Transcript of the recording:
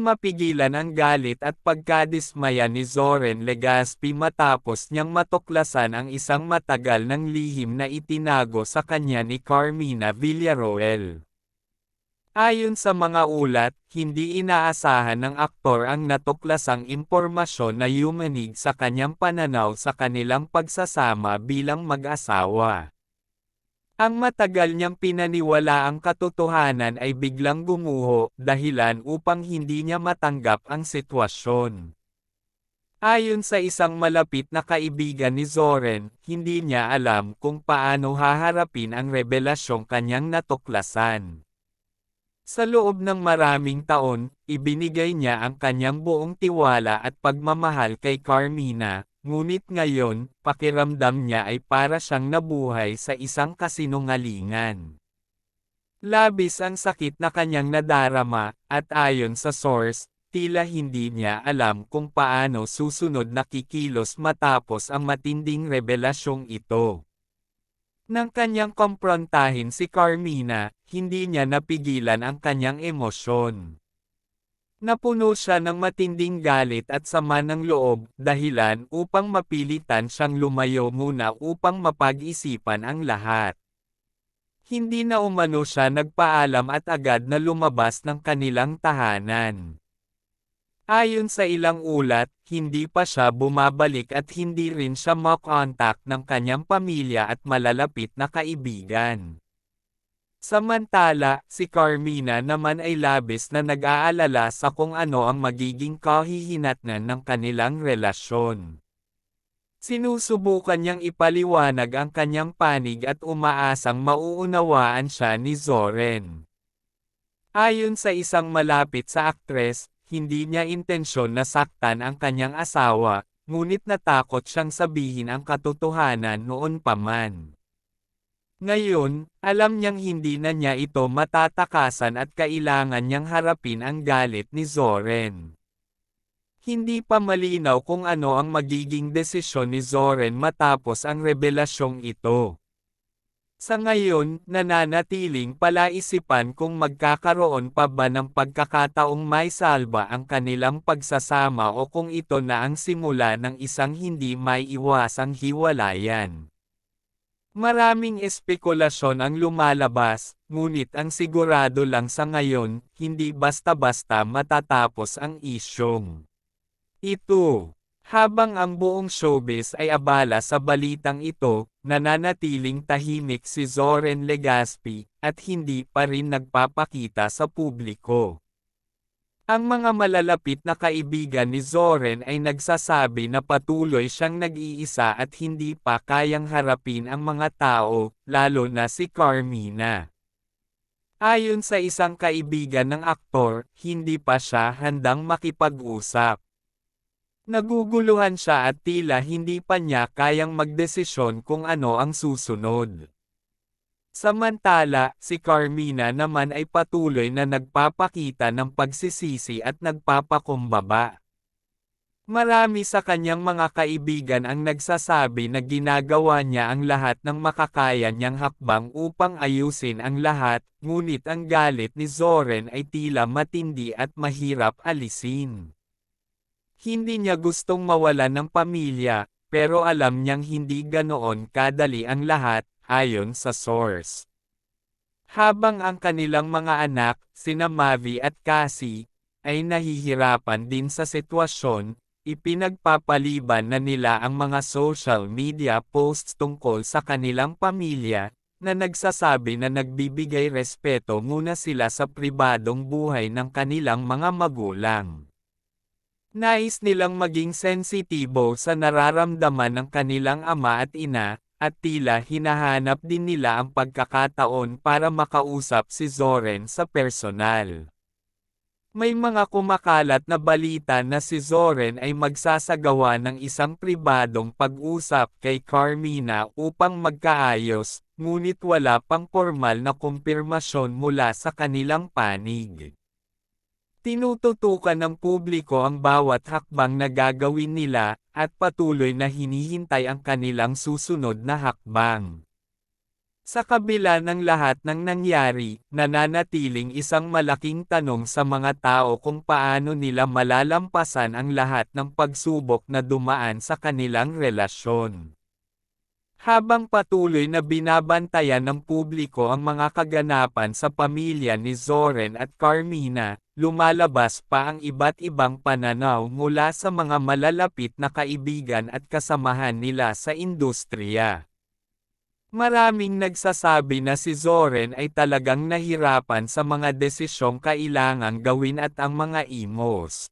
mapigilan ang galit at pagkadismaya ni Zoren Legaspi matapos niyang matuklasan ang isang matagal ng lihim na itinago sa kanya ni Carmina Villarroel. Ayon sa mga ulat, hindi inaasahan ng aktor ang natuklasang impormasyon na yumanig sa kanyang pananaw sa kanilang pagsasama bilang mag-asawa. Ang matagal niyang pinaniwalaang katotohanan ay biglang gumuho, dahilan upang hindi niya matanggap ang sitwasyon. Ayon sa isang malapit na kaibigan ni Zoren, hindi niya alam kung paano haharapin ang revelasyong kanyang natuklasan. Sa loob ng maraming taon, ibinigay niya ang kanyang buong tiwala at pagmamahal kay Carmina, ngunit ngayon, pakiramdam niya ay para siyang nabuhay sa isang kasinungalingan. Labis ang sakit na kanyang nadarama, at ayon sa source, tila hindi niya alam kung paano susunod na kikilos matapos ang matinding revelasyong ito. Nang kanyang komprontahin si Carmina, hindi niya napigilan ang kanyang emosyon. Napuno siya ng matinding galit at sama ng loob, dahilan upang mapilitan siyang lumayo muna upang mapag-isipan ang lahat. Hindi na umano siya nagpaalam at agad na lumabas ng kanilang tahanan. Ayon sa ilang ulat, hindi pa siya bumabalik at hindi rin siya makontak ng kanyang pamilya at malalapit na kaibigan. Samantala, si Carmina naman ay labis na nag-aalala sa kung ano ang magiging kahihinatnan ng kanilang relasyon. Sinusubukan niyang ipaliwanag ang kanyang panig at umaasang mauunawaan siya ni Zoren. Ayon sa isang malapit sa aktres, hindi niya intensyon na saktan ang kanyang asawa, ngunit natakot siyang sabihin ang katotohanan noon pa man. Ngayon, alam niyang hindi na niya ito matatakasan at kailangan niyang harapin ang galit ni Zoren. Hindi pa malinaw kung ano ang magiging desisyon ni Zoren matapos ang revelasyong ito. Sa ngayon, nananatiling palaisipan kung magkakaroon pa ba ng pagkakataong maisalba ang kanilang pagsasama o kung ito na ang simula ng isang hindi maiiwasang hiwalayan. Maraming espekulasyon ang lumalabas, ngunit ang sigurado lang sa ngayon, hindi basta-basta matatapos ang isyong ito. Habang ang buong showbiz ay abala sa balitang ito, nananatiling tahimik si Zoren Legaspi, at hindi pa rin nagpapakita sa publiko. Ang mga malalapit na kaibigan ni Zoren ay nagsasabi na patuloy siyang nag-iisa at hindi pa kayang harapin ang mga tao, lalo na si Carmina. Ayon sa isang kaibigan ng aktor, hindi pa siya handang makipag-usap. Naguguluhan siya at tila hindi pa niya kayang magdesisyon kung ano ang susunod. Samantala, si Carmina naman ay patuloy na nagpapakita ng pagsisisi at nagpapakumbaba. Marami sa kanyang mga kaibigan ang nagsasabi na ginagawa niya ang lahat ng makakaya niyang hakbang upang ayusin ang lahat, ngunit ang galit ni Zoren ay tila matindi at mahirap alisin. Hindi niya gustong mawalan ng pamilya, pero alam niyang hindi ganoon kadali ang lahat, ayon sa source. Habang ang kanilang mga anak, sina Mavi at Cassie, ay nahihirapan din sa sitwasyon, ipinagpapaliban na nila ang mga social media posts tungkol sa kanilang pamilya, na nagsasabi na nagbibigay respeto muna sila sa pribadong buhay ng kanilang mga magulang. Nais nilang maging sensitibo sa nararamdaman ng kanilang ama at ina, at tila hinahanap din nila ang pagkakataon para makausap si Zoren sa personal. May mga kumakalat na balita na si Zoren ay magsasagawa ng isang pribadong pag-usap kay Carmina upang magkaayos, ngunit wala pang formal na kumpirmasyon mula sa kanilang panig. Tinututukan ng publiko ang bawat hakbang na gagawin nila, at patuloy na hinihintay ang kanilang susunod na hakbang. Sa kabila ng lahat ng nangyari, nananatiling isang malaking tanong sa mga tao kung paano nila malalampasan ang lahat ng pagsubok na dumaan sa kanilang relasyon. Habang patuloy na binabantayan ng publiko ang mga kaganapan sa pamilya ni Zoren at Carmina, lumalabas pa ang iba't ibang pananaw mula sa mga malalapit na kaibigan at kasamahan nila sa industriya. Maraming nagsasabi na si Zoren ay talagang nahirapan sa mga desisyong kailangang gawin at ang mga emos